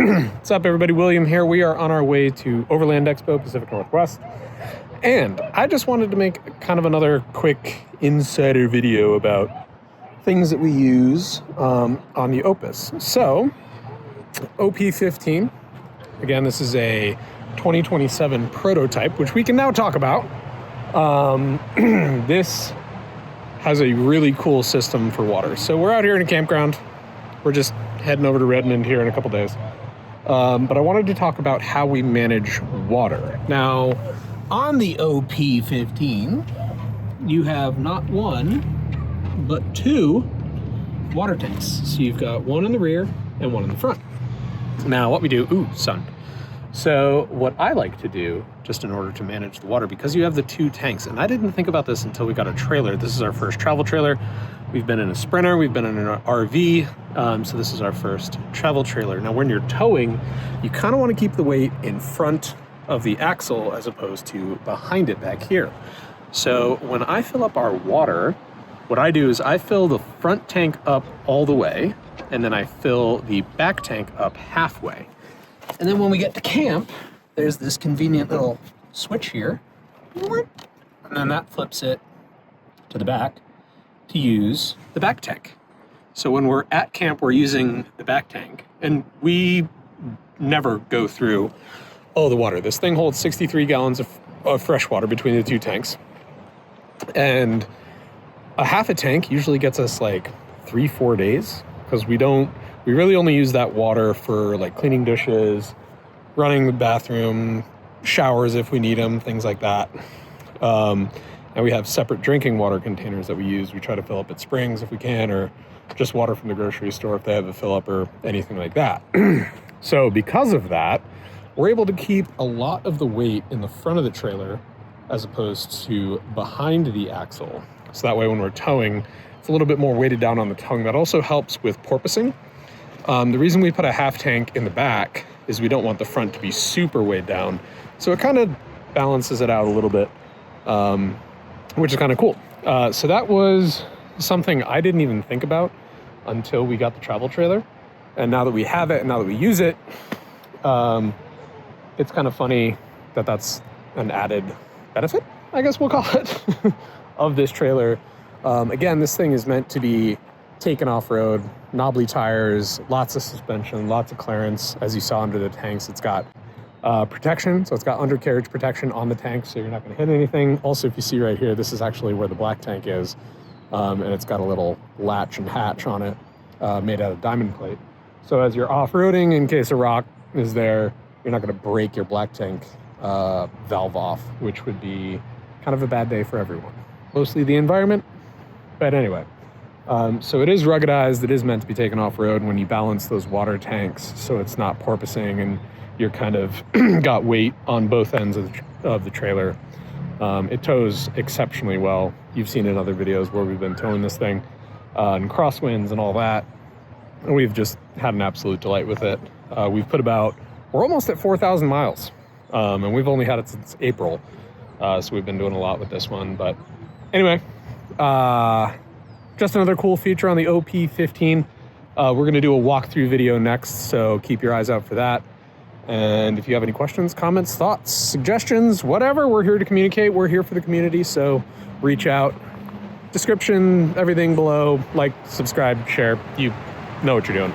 What's up, everybody? William here. We are on our way to Overland Expo, Pacific Northwest. And I just wanted to make kind of another quick insider video about things that we use on the Opus. So, OP15, again, this is a 2027 prototype, which we can now talk about. This has a really cool system for water. So we're out here in a campground. We're just heading over to Redmond here in a couple days. But I wanted to talk about how we manage water. Now, on the OP15, you have not one, but two water tanks. So you've got one in the rear and one in the front. Now, what we do, sun. So what I like to do, just in order to manage the water, because you have the two tanks, and I didn't think about this until we got a trailer. This is our first travel trailer. We've been in a Sprinter, we've been in an RV, so this is our first travel trailer. Now, when you're towing, you kind of want to keep the weight in front of the axle as opposed to behind it back here. So when I fill up our water, what I do is I fill the front tank up all the way, and then I fill the back tank up halfway. And then when we get to camp, there's this convenient little switch here, and then that flips it to the back to use the back tank. So when we're at camp, we're using the back tank, and we never go through all the water. This thing holds 63 gallons of fresh water between the two tanks, and a half a tank usually gets us like 3-4 days, because we really only use that water for like cleaning dishes, running the bathroom, showers if we need them, things like that. And we have separate drinking water containers that we use. We try to fill up at springs if we can, or just water from the grocery store if they have a fill up or anything like that. So because of that, we're able to keep a lot of the weight in the front of the trailer as opposed to behind the axle. So that way when we're towing, it's a little bit more weighted down on the tongue. That also helps with porpoising. The reason we put a half tank in the back is we don't want the front to be super weighed down. So it kind of balances it out a little bit, which is kind of cool. So that was something I didn't even think about until we got the travel trailer. And now that we have it and now that we use it, it's kind of funny that that's an added benefit, I guess we'll call it, of this trailer. Again, this thing is meant to be taken off-road, knobbly tires, lots of suspension, lots of clearance. As you saw under the tanks, it's got protection, so it's got undercarriage protection on the tank, so you're not going to hit anything. Also, if you see right here, this is actually where the black tank is, and it's got a little latch and hatch on it made out of diamond plate. So as you're off-roading, in case a rock is there, you're not going to break your black tank valve off, which would be kind of a bad day for everyone. Mostly the environment, but anyway. So it is ruggedized, it is meant to be taken off-road when you balance those water tanks so it's not porpoising and you're kind of got weight on both ends of the trailer. It tows exceptionally well. You've seen in other videos where we've been towing this thing in crosswinds and all that. And we've just had an absolute delight with it. We're almost at 4,000 miles, and we've only had it since April. So we've been doing a lot with this one, but anyway, just another cool feature on the OP15. We're going to do a walkthrough video next, so keep your eyes out for that. And if you have any questions, comments, thoughts, suggestions, whatever, we're here to communicate. We're here for the community, so reach out. Description, everything below. Like, subscribe, share. You know what you're doing.